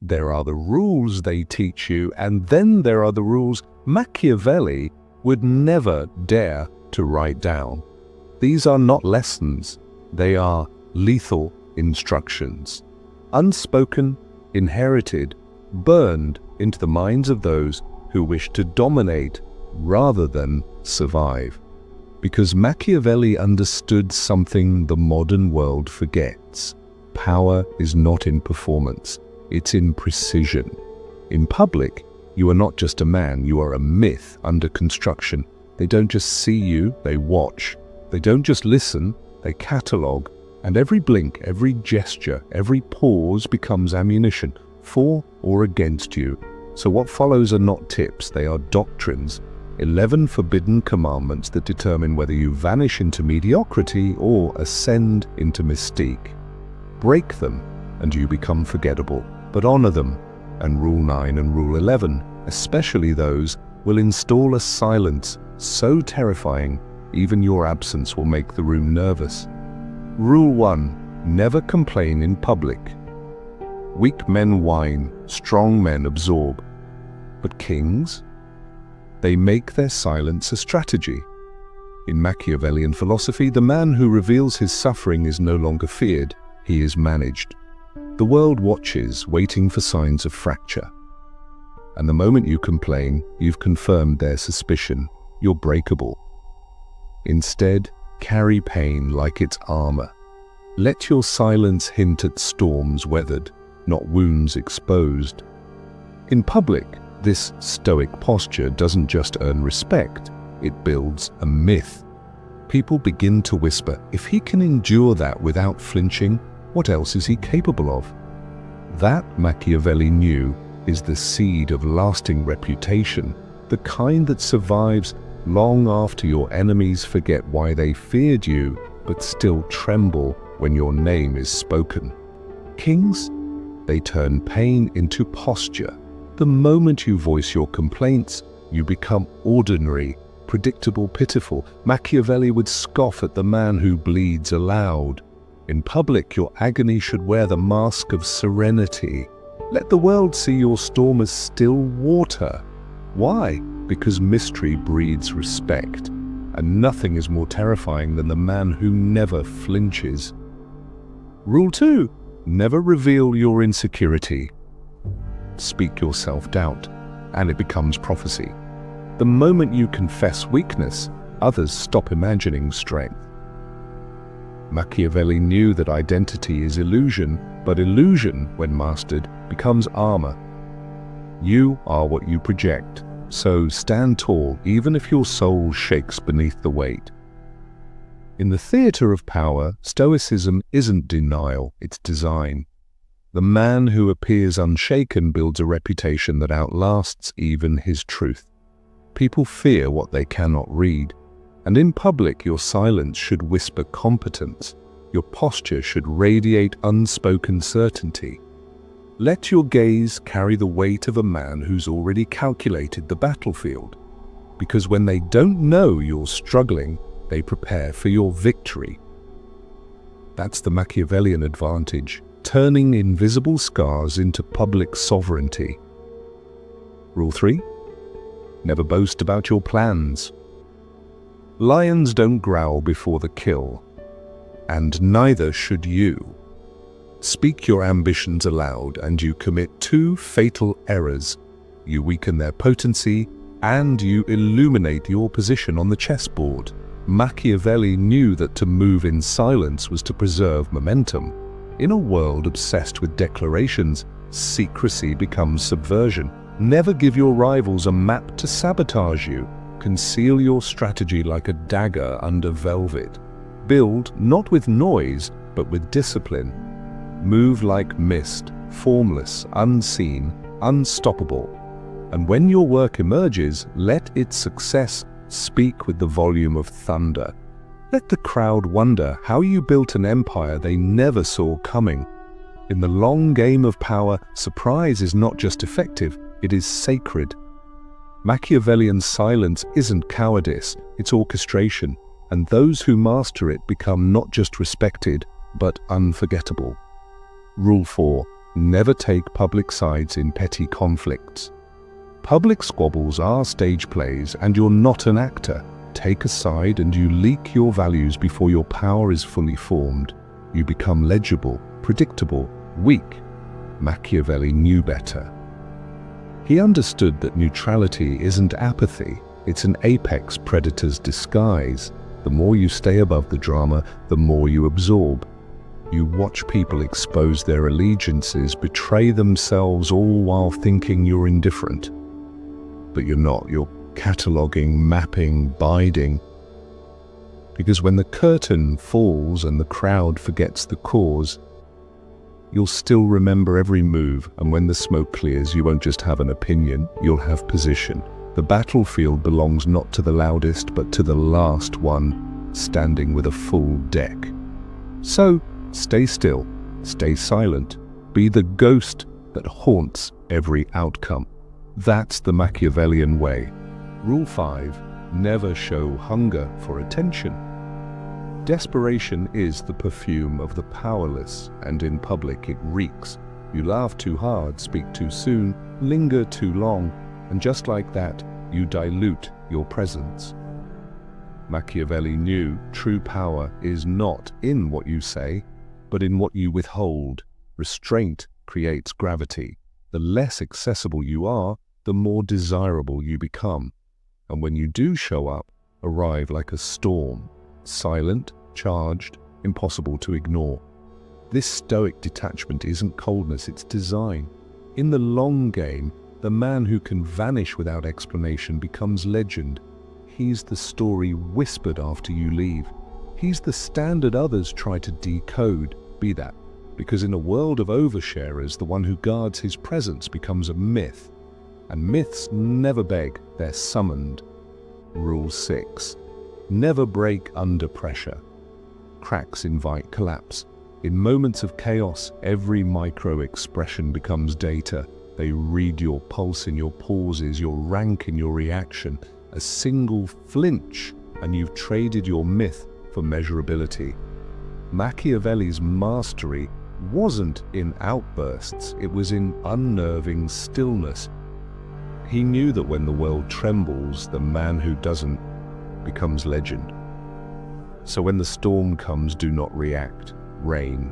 there are the rules they teach you, and then there are the rules Machiavelli would never dare to write down. These are not lessons, they are lethal instructions. Unspoken, inherited, burned into the minds of those who wish to dominate rather than survive. Because Machiavelli understood something the modern world forgets. Power is not in performance, it's in precision. In public, you are not just a man, you are a myth under construction. They don't just see you, they watch. They don't just listen, they catalogue. And every blink, every gesture, every pause becomes ammunition, for or against you. So what follows are not tips, they are doctrines. 11 forbidden commandments that determine whether you vanish into mediocrity or ascend into mystique. Break them, and you become forgettable, but honor them. And Rule 9 and Rule 11, especially those, will install a silence so terrifying, even your absence will make the room nervous. Rule 1. Never complain in public. Weak men whine, strong men absorb. But kings? They make their silence a strategy. In Machiavellian philosophy, the man who reveals his suffering is no longer feared, he is managed. The world watches, waiting for signs of fracture. And the moment you complain, you've confirmed their suspicion. You're breakable. Instead, carry pain like it's armor. Let your silence hint at storms weathered, not wounds exposed. In public, this stoic posture doesn't just earn respect, it builds a myth. People begin to whisper, if he can endure that without flinching, what else is he capable of? That, Machiavelli knew, is the seed of lasting reputation, the kind that survives long after your enemies forget why they feared you, but still tremble when your name is spoken. Kings? They turn pain into posture. The moment you voice your complaints, you become ordinary, predictable, pitiful. Machiavelli would scoff at the man who bleeds aloud. In public, your agony should wear the mask of serenity. Let the world see your storm as still water. Why? Because mystery breeds respect, and nothing is more terrifying than the man who never flinches. Rule 2. Never reveal your insecurity. Speak your self-doubt, and it becomes prophecy. The moment you confess weakness, others stop imagining strength. Machiavelli knew that identity is illusion, but illusion, when mastered, becomes armor. You are what you project, so stand tall even if your soul shakes beneath the weight. In the theater of power, stoicism isn't denial, it's design. The man who appears unshaken builds a reputation that outlasts even his truth. People fear what they cannot read, and in public your silence should whisper competence. Your posture should radiate unspoken certainty. Let your gaze carry the weight of a man who's already calculated the battlefield, because when they don't know you're struggling, they prepare for your victory. That's the Machiavellian advantage, turning invisible scars into public sovereignty. Rule 3. Never boast about your plans. Lions don't growl before the kill, and neither should you. Speak your ambitions aloud and you commit two fatal errors. You weaken their potency and you illuminate your position on the chessboard. Machiavelli knew that to move in silence was to preserve momentum. In a world obsessed with declarations, secrecy becomes subversion. Never give your rivals a map to sabotage you. Conceal your strategy like a dagger under velvet. Build not with noise, but with discipline. Move like mist, formless, unseen, unstoppable. And when your work emerges, let its success speak with the volume of thunder. Let the crowd wonder how you built an empire they never saw coming. In the long game of power, surprise is not just effective, it is sacred. Machiavellian silence isn't cowardice, it's orchestration, and those who master it become not just respected, but unforgettable. Rule 4. Never take public sides in petty conflicts. Public squabbles are stage plays, and you're not an actor. Take a side and you leak your values before your power is fully formed. You become legible, predictable, weak. Machiavelli knew better. He understood that neutrality isn't apathy, it's an apex predator's disguise. The more you stay above the drama, the more you absorb. You watch people expose their allegiances, betray themselves, all while thinking you're indifferent. But you're not. You're cataloging, mapping, biding. Because when the curtain falls and the crowd forgets the cause, you'll still remember every move, and when the smoke clears, you won't just have an opinion, you'll have position. The battlefield belongs not to the loudest, but to the last one, standing with a full deck. So, stay still, stay silent, be the ghost that haunts every outcome. That's the Machiavellian way. Rule 5, never show hunger for attention. Desperation is the perfume of the powerless, and in public it reeks. You laugh too hard, speak too soon, linger too long, and just like that, you dilute your presence. Machiavelli knew true power is not in what you say, but in what you withhold. Restraint creates gravity. The less accessible you are, the more desirable you become. And when you do show up, arrive like a storm, silent, charged, impossible to ignore. This stoic detachment isn't coldness, it's design. In the long game, the man who can vanish without explanation becomes legend. He's the story whispered after you leave. He's the standard others try to decode, be that. Because in a world of oversharers, the one who guards his presence becomes a myth. And myths never beg, they're summoned. Rule 6. Never break under pressure. Cracks invite collapse. In moments of chaos, every micro-expression becomes data. They read your pulse in your pauses, your rank in your reaction. A single flinch, and you've traded your myth for measurability. Machiavelli's mastery wasn't in outbursts, it was in unnerving stillness. He knew that when the world trembles, the man who doesn't becomes legend. So when the storm comes, do not react, reign.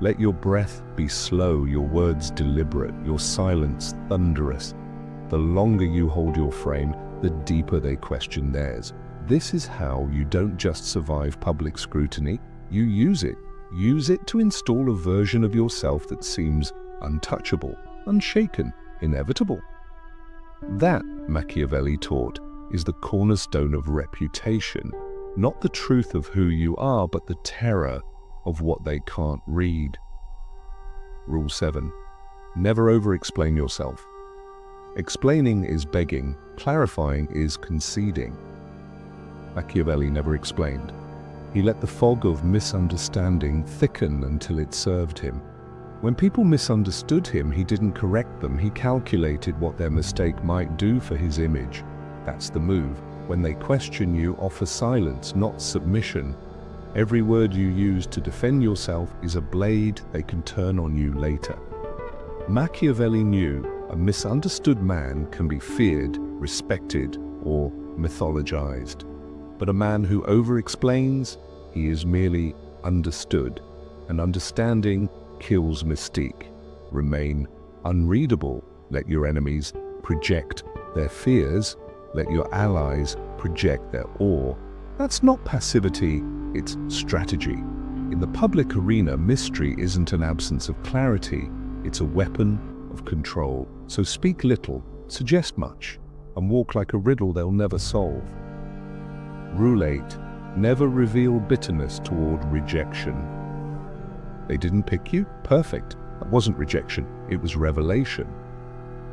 Let your breath be slow, your words deliberate, your silence thunderous. The longer you hold your frame, the deeper they question theirs. This is how you don't just survive public scrutiny, you use it. Use it to install a version of yourself that seems untouchable, unshaken, inevitable. That, Machiavelli taught, is the cornerstone of reputation, not the truth of who you are, but the terror of what they can't read. Rule 7. Never over-explain yourself. Explaining is begging, clarifying is conceding. Machiavelli never explained. He let the fog of misunderstanding thicken until it served him. When people misunderstood him, he didn't correct them, he calculated what their mistake might do for his image. That's the move. When they question you, offer silence, not submission. Every word you use to defend yourself is a blade they can turn on you later. Machiavelli knew a misunderstood man can be feared, respected, or mythologized. But a man who over-explains, he is merely understood. And understanding kills mystique. Remain unreadable. Let your enemies project their fears. Let your allies project their awe. That's not passivity, it's strategy. In the public arena, mystery isn't an absence of clarity, it's a weapon of control. So speak little, suggest much, and walk like a riddle they'll never solve. Rule 8. Never reveal bitterness toward rejection. They didn't pick you? Perfect. That wasn't rejection, it was revelation.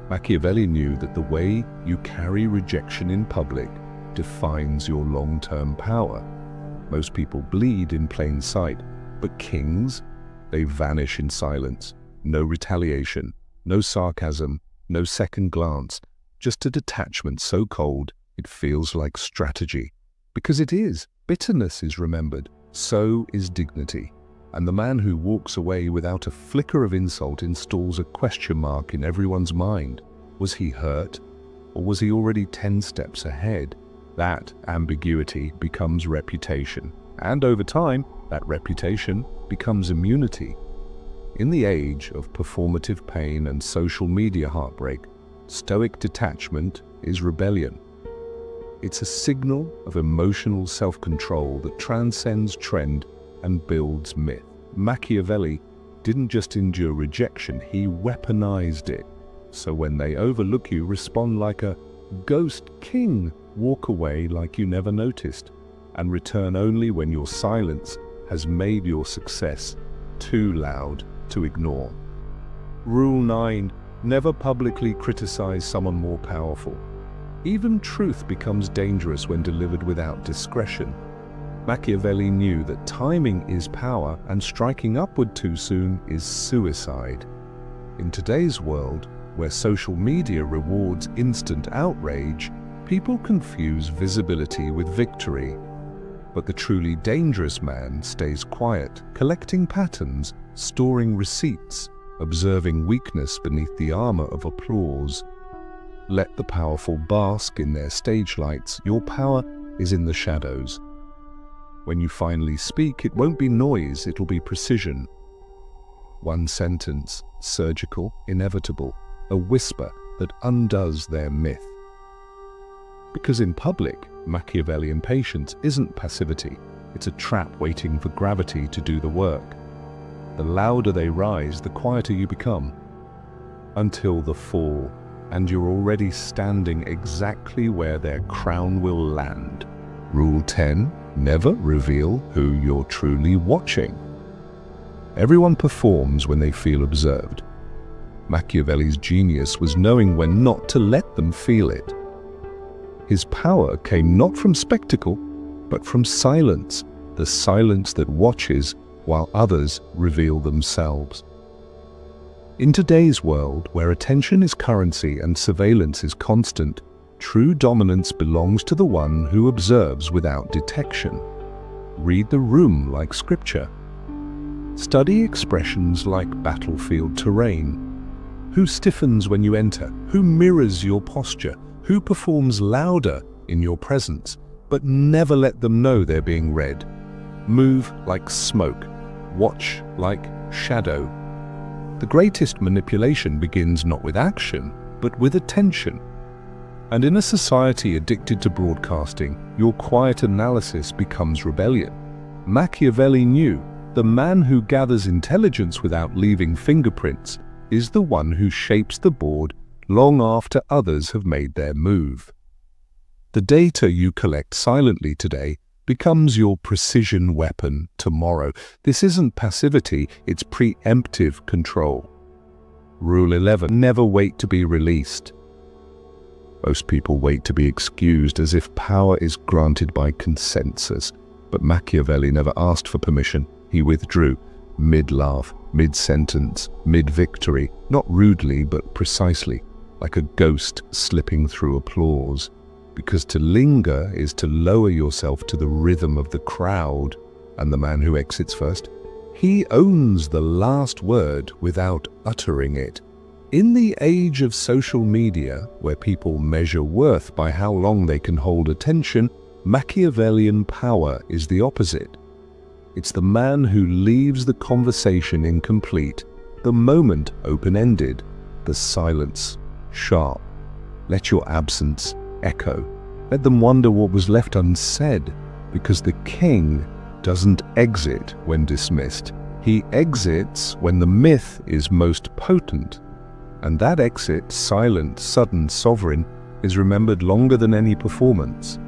Machiavelli knew that the way you carry rejection in public defines your long-term power. Most people bleed in plain sight, but kings, they vanish in silence. No retaliation, no sarcasm, no second glance, just a detachment so cold it feels like strategy. Because it is. Bitterness is remembered. So is dignity. And the man who walks away without a flicker of insult installs a question mark in everyone's mind. Was he hurt, or was he already 10 steps ahead? That ambiguity becomes reputation, and over time, that reputation becomes immunity. In the age of performative pain and social media heartbreak, stoic detachment is rebellion. It's a signal of emotional self-control that transcends trend and builds myth. Machiavelli didn't just endure rejection, he weaponized it. So when they overlook you, respond like a ghost king, walk away like you never noticed, and return only when your silence has made your success too loud to ignore. Rule 9. Never publicly criticize someone more powerful. Even truth becomes dangerous when delivered without discretion. Machiavelli knew that timing is power and striking upward too soon is suicide. In today's world, where social media rewards instant outrage, people confuse visibility with victory. But the truly dangerous man stays quiet, collecting patterns, storing receipts, observing weakness beneath the armor of applause. Let the powerful bask in their stage lights. Your power is in the shadows. When you finally speak, it won't be noise, it'll be precision. One sentence, surgical, inevitable, a whisper that undoes their myth. Because in public, Machiavellian patience isn't passivity, it's a trap waiting for gravity to do the work. The louder they rise, the quieter you become, until the fall, and you're already standing exactly where their crown will land. Rule 10. Never reveal who you're truly watching. Everyone performs when they feel observed. Machiavelli's genius was knowing when not to let them feel it. His power came not from spectacle, but from silence, the silence that watches while others reveal themselves. In today's world, where attention is currency and surveillance is constant, true dominance belongs to the one who observes without detection. Read the room like scripture. Study expressions like battlefield terrain. Who stiffens when you enter? Who mirrors your posture? Who performs louder in your presence? But never let them know they're being read. Move like smoke. Watch like shadow. The greatest manipulation begins not with action, but with attention. And in a society addicted to broadcasting, your quiet analysis becomes rebellion. Machiavelli knew the man who gathers intelligence without leaving fingerprints is the one who shapes the board long after others have made their move. The data you collect silently today becomes your precision weapon tomorrow. This isn't passivity, it's preemptive control. Rule 11. Never wait to be released. Most people wait to be excused as if power is granted by consensus. But Machiavelli never asked for permission. He withdrew, mid-laugh, mid-sentence, mid-victory, not rudely but precisely, like a ghost slipping through applause. Because to linger is to lower yourself to the rhythm of the crowd, and the man who exits first, he owns the last word without uttering it. In the age of social media, where people measure worth by how long they can hold attention, Machiavellian power is the opposite. It's the man who leaves the conversation incomplete, the moment open-ended, the silence sharp. Let your absence echo. Let them wonder what was left unsaid, because the king doesn't exit when dismissed. He exits when the myth is most potent. And that exit, silent, sudden, sovereign, is remembered longer than any performance.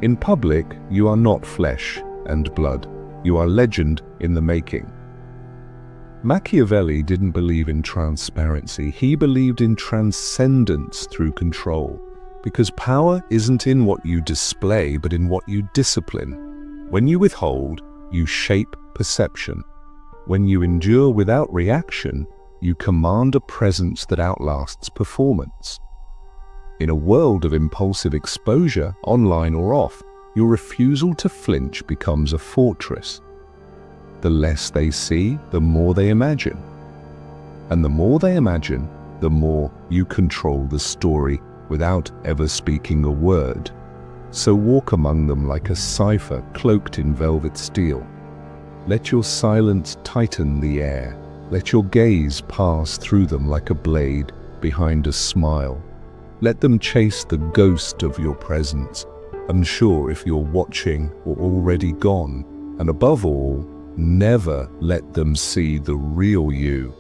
In public, you are not flesh and blood. You are legend in the making. Machiavelli didn't believe in transparency. He believed in transcendence through control. Because power isn't in what you display, but in what you discipline. When you withhold, you shape perception. When you endure without reaction, you command a presence that outlasts performance. In a world of impulsive exposure, online or off, your refusal to flinch becomes a fortress. The less they see, the more they imagine. And the more they imagine, the more you control the story without ever speaking a word. So walk among them like a cipher cloaked in velvet steel. Let your silence tighten the air. Let your gaze pass through them like a blade behind a smile. Let them chase the ghost of your presence, unsure if you're watching or already gone. And above all, never let them see the real you.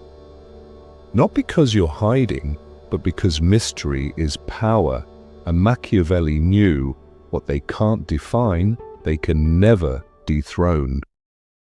Not because you're hiding, but because mystery is power, and Machiavelli knew what they can't define, they can never dethrone.